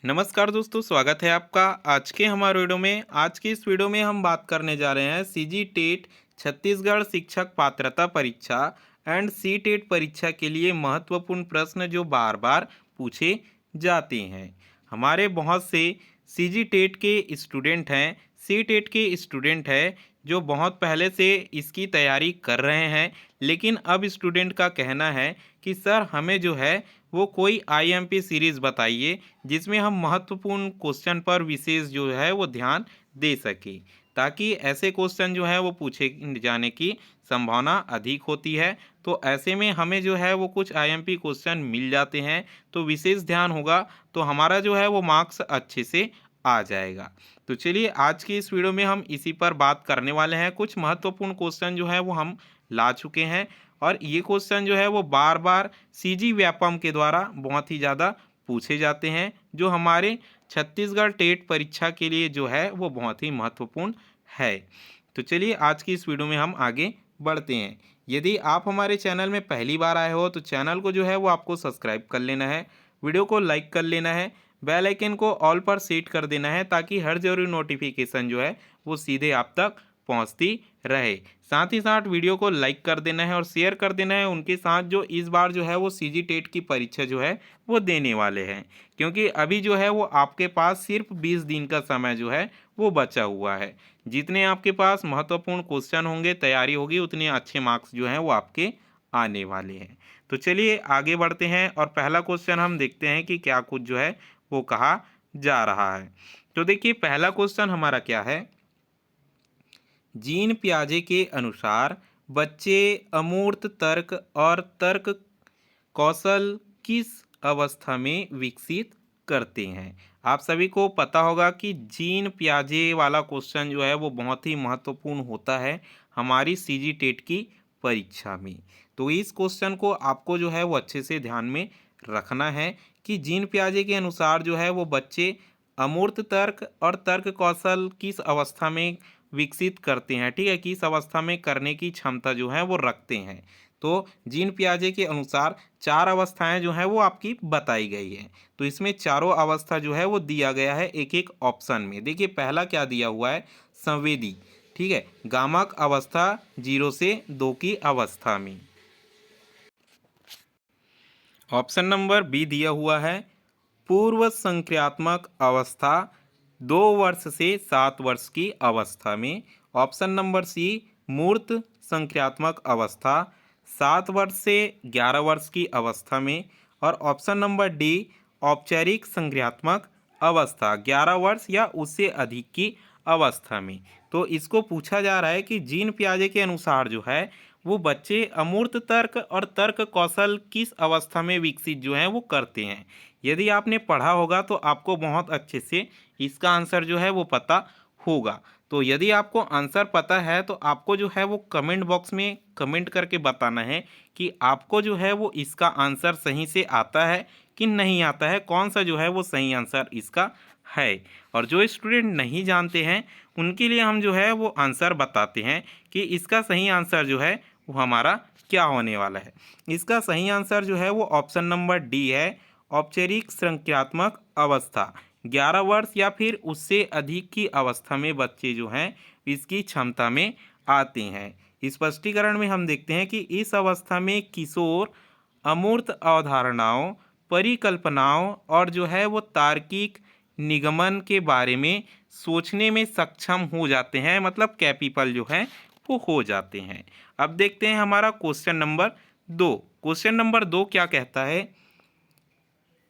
नमस्कार दोस्तों, स्वागत है आपका आज के हमारे वीडियो में। आज की इस वीडियो में हम बात करने जा रहे हैं सीजी टेट छत्तीसगढ़ शिक्षक पात्रता परीक्षा एंड सी टेट परीक्षा के लिए महत्वपूर्ण प्रश्न जो बार बार पूछे जाते हैं। हमारे बहुत से सीजी टेट के स्टूडेंट हैं, सी टेट के स्टूडेंट हैं जो बहुत पहले से इसकी तैयारी कर रहे हैं, लेकिन अब स्टूडेंट का कहना है कि सर हमें जो है वो कोई आईएमपी सीरीज़ बताइए जिसमें हम महत्वपूर्ण क्वेश्चन पर विशेष जो है वो ध्यान दे सकें, ताकि ऐसे क्वेश्चन जो है वो पूछे जाने की संभावना अधिक होती है। तो ऐसे में हमें जो है वो कुछ आईएमपी क्वेश्चन मिल जाते हैं, तो विशेष ध्यान होगा तो हमारा जो है वो मार्क्स अच्छे से आ जाएगा। तो चलिए आज की इस वीडियो में हम इसी पर बात करने वाले हैं। कुछ महत्वपूर्ण क्वेश्चन जो है वो हम ला चुके हैं और ये क्वेश्चन जो है वो बार बार सीजी व्यापम के द्वारा बहुत ही ज़्यादा पूछे जाते हैं, जो हमारे छत्तीसगढ़ टेट परीक्षा के लिए जो है वो बहुत ही महत्वपूर्ण है। तो चलिए आज की इस वीडियो में हम आगे बढ़ते हैं। यदि आप हमारे चैनल में पहली बार आए हो तो चैनल को जो है वो आपको सब्सक्राइब कर लेना है, वीडियो को लाइक कर लेना है, बेल आइकन को ऑल पर सेट कर देना है ताकि हर ज़रूरी नोटिफिकेशन जो है वो सीधे आप तक पहुंचती रहे। साथ ही साथ वीडियो को लाइक कर देना है और शेयर कर देना है उनके साथ जो इस बार जो है वो सीजी टेट की परीक्षा जो है वो देने वाले हैं, क्योंकि अभी जो है वो आपके पास सिर्फ 20 दिन का समय जो है वो बचा हुआ है। जितने आपके पास महत्वपूर्ण क्वेश्चन होंगे, तैयारी होगी, उतने अच्छे मार्क्स जो हैं वो आपके आने वाले हैं। तो चलिए आगे बढ़ते हैं और पहला क्वेश्चन हम देखते हैं कि क्या कुछ जो है वो कहा जा रहा है। तो देखिए पहला क्वेश्चन हमारा क्या है। जीन पियाजे के अनुसार बच्चे अमूर्त तर्क और तर्क कौशल किस अवस्था में विकसित करते हैं। आप सभी को पता होगा कि जीन पियाजे वाला क्वेश्चन जो है वो बहुत ही महत्वपूर्ण होता है हमारी सीजी टेट की परीक्षा में। तो इस क्वेश्चन को आपको जो है वो अच्छे से ध्यान में रखना है कि जीन पियाजे के अनुसार जो है वो बच्चे अमूर्त तर्क और तर्क कौशल किस अवस्था में विकसित करते हैं, ठीक है, किस अवस्था में करने की क्षमता जो है वो रखते हैं। तो जीन पियाजे के अनुसार चार अवस्थाएं जो हैं वो आपकी बताई गई है। तो इसमें चारों अवस्था जो है वो दिया गया है एक एक ऑप्शन में। देखिए पहला क्या दिया हुआ है, संवेदी, ठीक है, गामक अवस्था 0 से 2 की अवस्था में। ऑप्शन नंबर बी दिया हुआ है पूर्व संक्रियात्मक अवस्था 2 वर्ष से 7 वर्ष की अवस्था में। ऑप्शन नंबर सी मूर्त संक्रियात्मक अवस्था 7 वर्ष से 11 वर्ष की अवस्था में। और ऑप्शन नंबर डी औपचारिक संक्रियात्मक अवस्था 11 वर्ष या उससे अधिक की अवस्था में। तो इसको पूछा जा रहा है कि जीन पियाजे के अनुसार जो है वो बच्चे अमूर्त तर्क और तर्क कौशल किस अवस्था में विकसित जो है वो करते हैं। यदि आपने पढ़ा होगा तो आपको बहुत अच्छे से इसका आंसर जो है वो पता होगा। तो यदि आपको आंसर पता है तो आपको जो है वो कमेंट बॉक्स में कमेंट करके बताना है कि आपको जो है वो इसका आंसर सही से आता है कि नहीं आता है, कौन सा जो है वो सही आंसर इसका है। और जो स्टूडेंट नहीं जानते हैं उनके लिए हम जो है वो आंसर बताते हैं कि इसका सही आंसर जो है वो हमारा क्या होने वाला है। इसका सही आंसर जो है वो ऑप्शन नंबर डी है, औपचारिक संक्रियात्मक अवस्था। 11 वर्ष या फिर उससे अधिक की अवस्था में बच्चे जो हैं इसकी क्षमता में आते हैं। स्पष्टीकरण में हम देखते हैं कि इस अवस्था में किशोर अमूर्त अवधारणाओं, परिकल्पनाओं और जो है वो तार्किक निगमन के बारे में सोचने में सक्षम हो जाते हैं, मतलब कैपिबल जो है वो हो जाते हैं। अब देखते हैं हमारा क्वेश्चन नंबर 2। क्वेश्चन नंबर 2 क्या कहता है,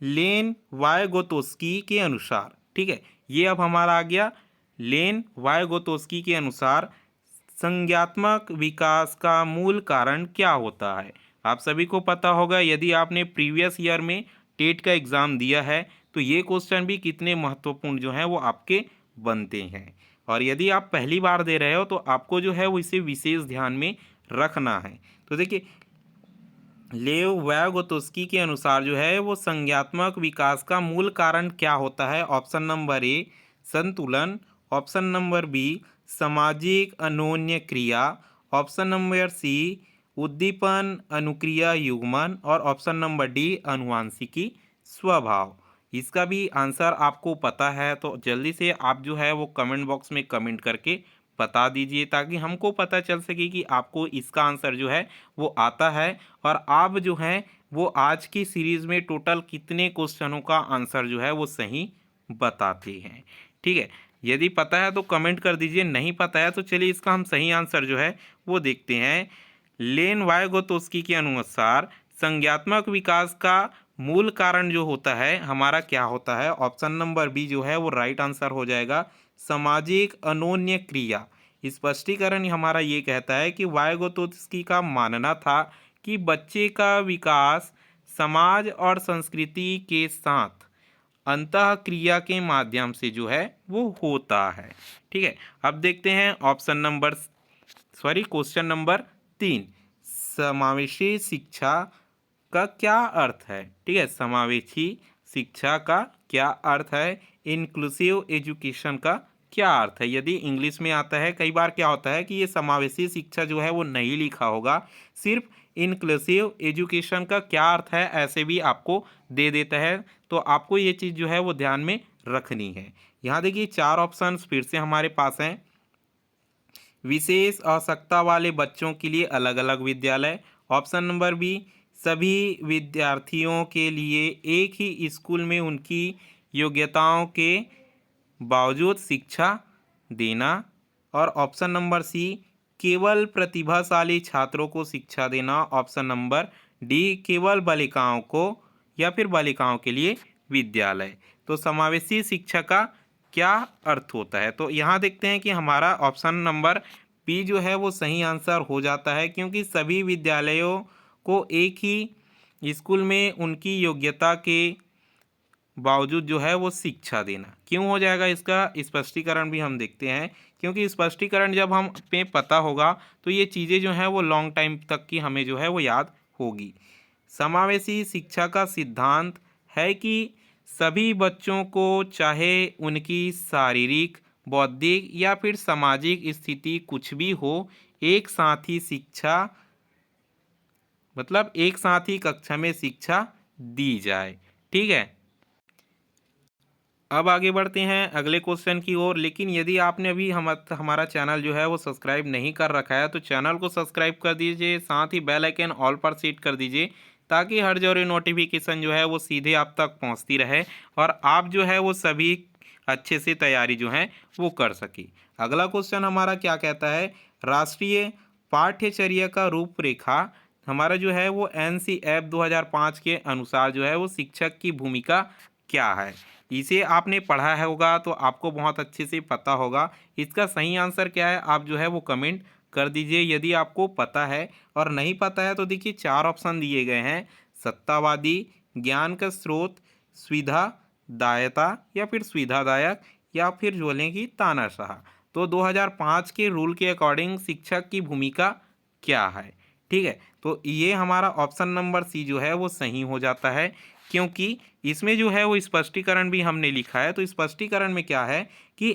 लेन वायगोतोस्की के अनुसार, ठीक है, ये अब हमारा आ गया। लेन वायगोतोस्की के अनुसार संज्ञात्मक विकास का मूल कारण क्या होता है। आप सभी को पता होगा, यदि आपने प्रीवियस ईयर में टेट का एग्ज़ाम दिया है तो ये क्वेश्चन भी कितने महत्वपूर्ण जो हैं वो आपके बनते हैं। और यदि आप पहली बार दे रहे हो तो आपको जो है वो इसे विशेष ध्यान में रखना है। तो देखिए लेव वायगोत्स्की के अनुसार जो है वो संज्ञात्मक विकास का मूल कारण क्या होता है। ऑप्शन नंबर ए संतुलन, ऑप्शन नंबर बी सामाजिक अन्योन्य क्रिया, ऑप्शन नंबर सी उद्दीपन अनुक्रिया युग्मन और ऑप्शन नंबर डी अनुवांशिकी स्वभाव। इसका भी आंसर आपको पता है तो जल्दी से आप जो है वो कमेंट बॉक्स में कमेंट करके बता दीजिए, ताकि हमको पता चल सके कि आपको इसका आंसर जो है वो आता है, और आप जो है वो आज की सीरीज़ में टोटल कितने क्वेश्चनों का आंसर जो है वो सही बताते हैं। ठीक है, यदि पता है तो कमेंट कर दीजिए, नहीं पता है तो चलिए इसका हम सही आंसर जो है वो देखते हैं। लेन वाइगोत्स्की के अनुसार संज्ञात्मक विकास का मूल कारण जो होता है हमारा क्या होता है? ऑप्शन नंबर बी जो है वो राइट आंसर हो जाएगा, सामाजिक अनोन्य क्रिया। स्पष्टीकरण हमारा ये कहता है कि वाइगोत्स्की का मानना था कि बच्चे का विकास समाज और संस्कृति के साथ अंतः क्रिया के माध्यम से जो है वो होता है। ठीक है, अब देखते हैं क्वेश्चन नंबर 3, समावेशी शिक्षा का क्या अर्थ है? ठीक है, समावेशी शिक्षा का क्या अर्थ है? इंक्लूसिव एजुकेशन का क्या अर्थ है? यदि इंग्लिश में आता है, कई बार क्या होता है कि ये समावेशी शिक्षा जो है वो नहीं लिखा होगा, सिर्फ इंक्लूसिव एजुकेशन का क्या अर्थ है ऐसे भी आपको दे देता है, तो आपको ये चीज़ जो है वो ध्यान में रखनी है। यहाँ देखिए 4 ऑप्शन फिर से हमारे पास हैं। विशेष आवश्यकता वाले बच्चों के लिए अलग अलग विद्यालय। ऑप्शन नंबर बी, सभी विद्यार्थियों के लिए एक ही स्कूल में उनकी योग्यताओं के बावजूद शिक्षा देना। और ऑप्शन नंबर सी, केवल प्रतिभाशाली छात्रों को शिक्षा देना। ऑप्शन नंबर डी, केवल बालिकाओं को या फिर बालिकाओं के लिए विद्यालय। तो समावेशी शिक्षा का क्या अर्थ होता है? तो यहाँ देखते हैं कि हमारा ऑप्शन नंबर बी जो है वो सही आंसर हो जाता है, क्योंकि सभी विद्यालयों को एक ही स्कूल में उनकी योग्यता के बावजूद जो है वो शिक्षा देना। क्यों हो जाएगा इसका स्पष्टीकरण भी हम देखते हैं, क्योंकि स्पष्टीकरण जब हम पे पता होगा तो ये चीज़ें जो हैं वो लॉन्ग टाइम तक की हमें जो है वो याद होगी। समावेशी शिक्षा का सिद्धांत है कि सभी बच्चों को चाहे उनकी शारीरिक, बौद्धिक या फिर सामाजिक स्थिति कुछ भी हो, एक साथ ही शिक्षा मतलब एक साथ ही कक्षा में शिक्षा दी जाए। ठीक है, अब आगे बढ़ते हैं अगले क्वेश्चन की ओर। लेकिन यदि आपने अभी हमारा चैनल जो है वो सब्सक्राइब नहीं कर रखा है तो चैनल को सब्सक्राइब कर दीजिए, साथ ही बेल आइकन ऑल पर सेट कर दीजिए, ताकि हर जरूरी नोटिफिकेशन जो है वो सीधे आप तक पहुंचती रहे और आप जो है वो सभी अच्छे से तैयारी जो है वो कर सके। अगला क्वेश्चन हमारा क्या कहता है? राष्ट्रीय पाठ्यचर्या का रूपरेखा हमारा जो है वो NCF 2005 के अनुसार जो है वो शिक्षक की भूमिका क्या है? इसे आपने पढ़ा है होगा तो आपको बहुत अच्छे से पता होगा। इसका सही आंसर क्या है आप जो है वो कमेंट कर दीजिए यदि आपको पता है, और नहीं पता है तो देखिए 4 ऑप्शन दिए गए हैं, सत्तावादी, ज्ञान का स्रोत, सुविधादायता या फिर सुविधादायक, या फिर जो बोलेंगे तानाशाह। तो 2005 के रूल के अकॉर्डिंग शिक्षक की भूमिका क्या है? ठीक है, तो ये हमारा ऑप्शन नंबर सी जो है वो सही हो जाता है, क्योंकि इसमें जो है वो स्पष्टीकरण भी हमने लिखा है। तो स्पष्टीकरण में क्या है कि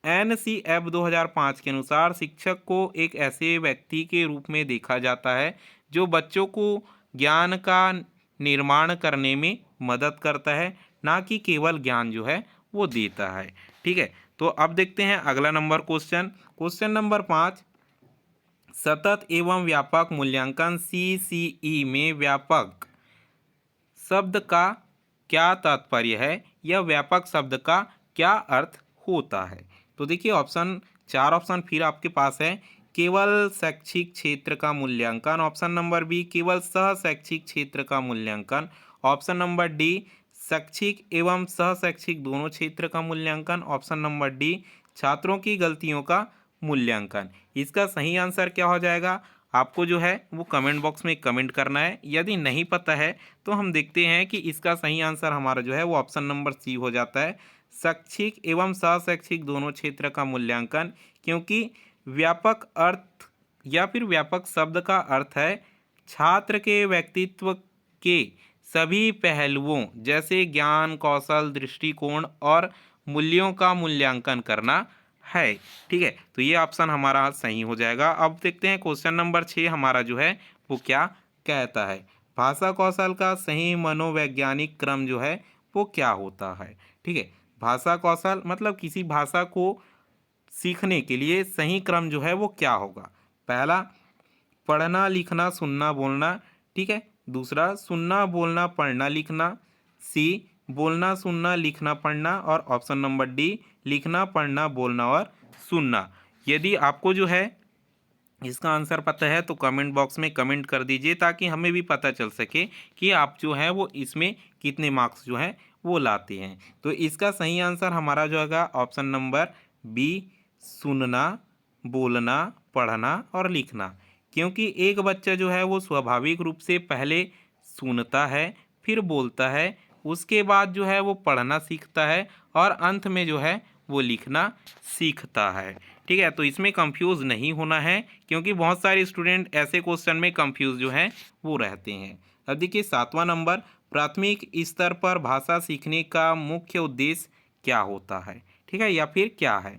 NCF 2005 के अनुसार शिक्षक को एक ऐसे व्यक्ति के रूप में देखा जाता है जो बच्चों को ज्ञान का निर्माण करने में मदद करता है, ना कि केवल ज्ञान जो है वो देता है। ठीक है, तो अब देखते हैं अगला क्वेश्चन नंबर 5, सतत एवं व्यापक मूल्यांकन CCE में व्यापक शब्द का क्या तात्पर्य है या व्यापक शब्द का क्या अर्थ होता है? तो देखिए 4 ऑप्शन फिर आपके पास है। केवल शैक्षिक क्षेत्र का मूल्यांकन। ऑप्शन नंबर बी, केवल सह शैक्षिक क्षेत्र का मूल्यांकन। ऑप्शन नंबर डी, शैक्षिक एवं सह शैक्षिक दोनों क्षेत्र का मूल्यांकन। ऑप्शन नंबर डी, छात्रों की गलतियों का मूल्यांकन। इसका सही आंसर क्या हो जाएगा आपको जो है वो कमेंट बॉक्स में कमेंट करना है। यदि नहीं पता है तो हम देखते हैं कि इसका सही आंसर हमारा जो है वो ऑप्शन नंबर सी हो जाता है, शैक्षिक एवं शैक्षिक दोनों क्षेत्र का मूल्यांकन। क्योंकि व्यापक अर्थ या फिर व्यापक शब्द का अर्थ है छात्र के व्यक्तित्व के सभी पहलुओं जैसे ज्ञान, कौशल, दृष्टिकोण और मूल्यों का मूल्यांकन करना है। ठीक है, तो ये ऑप्शन हमारा सही हो जाएगा। अब देखते हैं क्वेश्चन नंबर 6 हमारा जो है वो क्या कहता है। भाषा कौशल का सही मनोवैज्ञानिक क्रम जो है वो क्या होता है। ठीक है, भाषा कौशल मतलब किसी भाषा को सीखने के लिए सही क्रम जो है वो क्या होगा। पहला, पढ़ना लिखना सुनना बोलना। ठीक है, दूसरा, सुनना बोलना पढ़ना लिखना। सी, बोलना सुनना लिखना पढ़ना। और ऑप्शन नंबर डी, लिखना पढ़ना बोलना और सुनना। यदि आपको जो है इसका आंसर पता है तो कमेंट बॉक्स में कमेंट कर दीजिए, ताकि हमें भी पता चल सके कि आप जो है वो इसमें कितने मार्क्स जो हैं वो लाते हैं। तो इसका सही आंसर हमारा जो होगा ऑप्शन नंबर बी, सुनना बोलना पढ़ना और लिखना। क्योंकि एक बच्चा जो है वो स्वाभाविक रूप से पहले सुनता है, फिर बोलता है, उसके बाद जो है वो पढ़ना सीखता है और अंत में जो है वो लिखना सीखता है। ठीक है, तो इसमें कंफ्यूज नहीं होना है, क्योंकि बहुत सारे स्टूडेंट ऐसे क्वेश्चन में कंफ्यूज जो हैं वो रहते हैं। अब देखिए 7वां नंबर, प्राथमिक स्तर पर भाषा सीखने का मुख्य उद्देश्य क्या होता है। ठीक है, या फिर क्या है।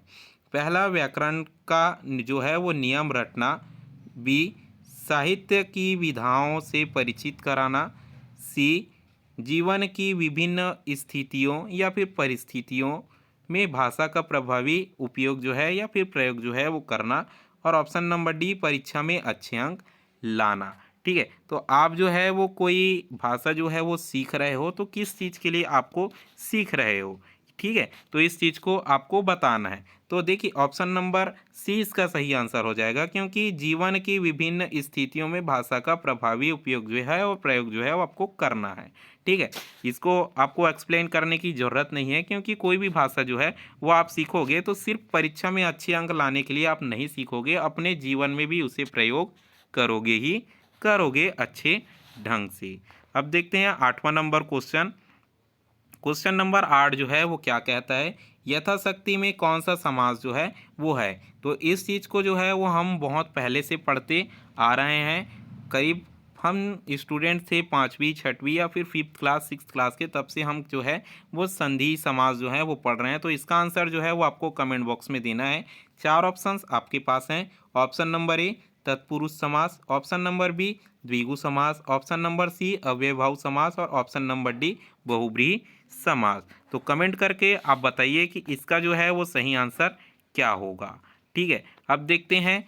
पहला, व्याकरण का जो है वो नियम रटना। बी, साहित्य की विधाओं से परिचित कराना। सी, जीवन की विभिन्न स्थितियों या फिर परिस्थितियों में भाषा का प्रभावी उपयोग जो है या फिर प्रयोग जो है वो करना। और ऑप्शन नंबर डी, परीक्षा में अच्छे अंक लाना। ठीक है, तो आप जो है वो कोई भाषा जो है वो सीख रहे हो तो किस चीज़ के लिए आपको सीख रहे हो। ठीक है, तो इस चीज़ को आपको बताना है। तो देखिए ऑप्शन नंबर सी इसका सही आंसर हो जाएगा, क्योंकि जीवन की विभिन्न स्थितियों में भाषा का प्रभावी उपयोग जो है और प्रयोग जो है वो आपको करना है। ठीक है, इसको आपको एक्सप्लेन करने की ज़रूरत नहीं है, क्योंकि कोई भी भाषा जो है वो आप सीखोगे तो सिर्फ परीक्षा में अच्छे अंक लाने के लिए आप नहीं सीखोगे, अपने जीवन में भी उसे प्रयोग करोगे ही करोगे अच्छे ढंग से। अब देखते हैं 8वां नंबर क्वेश्चन। क्वेश्चन नंबर 8 जो है वो क्या कहता है, यथाशक्ति में कौन सा समास जो है वो है। तो इस चीज़ को जो है वो हम बहुत पहले से पढ़ते आ रहे हैं। करीब हम स्टूडेंट थे 5वीं 6वीं या फिर 5th क्लास 6th क्लास के, तब से हम जो है वो संधि समास जो है वो पढ़ रहे हैं। तो इसका आंसर जो है वो आपको कमेंट बॉक्स में देना है। 4 ऑप्शंस आपके पास हैं। ऑप्शन नंबर ए, तत्पुरुष समास। ऑप्शन नंबर बी, द्विगु समास। ऑप्शन नंबर सी, अव्ययभाव समास। और ऑप्शन नंबर डी, बहुब्रीहि समास। तो कमेंट करके आप बताइए कि इसका जो है वो सही आंसर क्या होगा। ठीक है, अब देखते हैं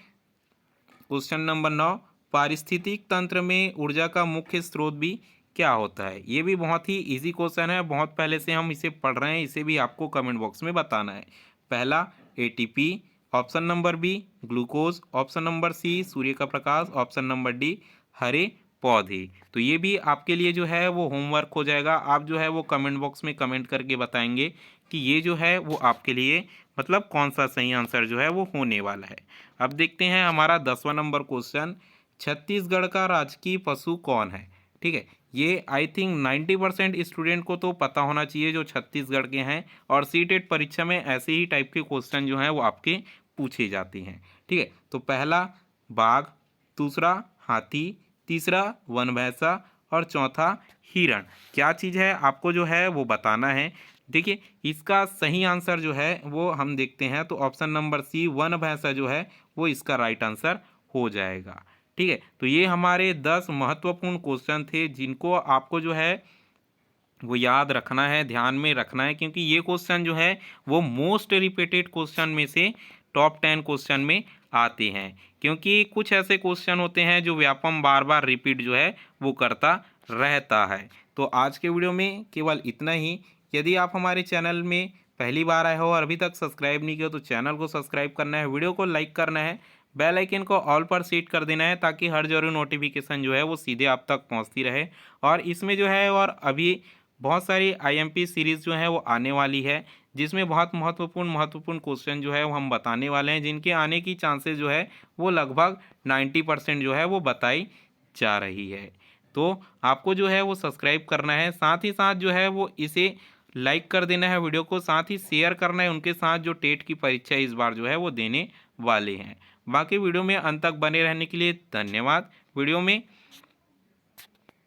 क्वेश्चन नंबर 9, पारिस्थितिक तंत्र में ऊर्जा का मुख्य स्रोत भी क्या होता है। ये भी बहुत ही इजी क्वेश्चन है, बहुत पहले से हम इसे पढ़ रहे हैं, इसे भी आपको कमेंट बॉक्स में बताना है। पहला, ATP. Option number B, glucose. Option number C, सूर्य का प्रकाश। ऑप्शन नंबर डी, हरे पौधे। तो ये भी आपके लिए जो है वो होमवर्क हो जाएगा। आप जो है वो कमेंट बॉक्स में कमेंट करके बताएंगे कि ये जो है वो आपके लिए मतलब कौन सा सही आंसर जो है वो होने वाला है। अब देखते हैं हमारा 10वां नंबर क्वेश्चन, छत्तीसगढ़ का राजकीय पशु कौन है। ठीक है, ये आई थिंक 90% स्टूडेंट को तो पता होना चाहिए जो छत्तीसगढ़ के हैं, और सीटेट परीक्षा में ऐसे ही टाइप के क्वेश्चन जो हैं वो आपके पूछे जाते हैं। ठीक है, तो पहला बाघ, दूसरा हाथी, तीसरा वन भैंसा और चौथा हिरण। क्या चीज़ है आपको जो है वो बताना है। देखिए इसका सही आंसर जो है वो हम देखते हैं, तो ऑप्शन नंबर सी, वन भैंसा जो है वो इसका राइट आंसर हो जाएगा। ठीक है, तो ये हमारे 10 महत्वपूर्ण क्वेश्चन थे, जिनको आपको जो है वो याद रखना है, ध्यान में रखना है, क्योंकि ये क्वेश्चन जो है वो मोस्ट रिपीटेड क्वेश्चन में से टॉप 10 क्वेश्चन में आते हैं। क्योंकि कुछ ऐसे क्वेश्चन होते हैं जो व्यापम बार बार रिपीट जो है वो करता रहता है। तो आज के वीडियो में केवल इतना ही। यदि आप हमारे चैनल में पहली बार आए हो और अभी तक सब्सक्राइब नहीं किया तो चैनल को सब्सक्राइब करना है, वीडियो को लाइक करना है, बेल आइकन को ऑल पर सेट कर देना है, ताकि हर जरूरी नोटिफिकेशन जो है वो सीधे आप तक पहुंचती रहे। और इसमें जो है और अभी बहुत सारी आईएमपी सीरीज़ जो है वो आने वाली है, जिसमें बहुत महत्वपूर्ण क्वेश्चन जो है वो हम बताने वाले हैं, जिनके आने की चांसेस जो है वो लगभग 90% जो है वो बताई जा रही है। तो आपको जो है वो सब्सक्राइब करना है, साथ ही साथ जो है वो इसे लाइक कर देना है वीडियो को, साथ ही शेयर करना है उनके साथ जो टेट की परीक्षा इस बार जो है वो देने वाले हैं। बाकी वीडियो में अंत तक बने रहने के लिए धन्यवाद। वीडियो में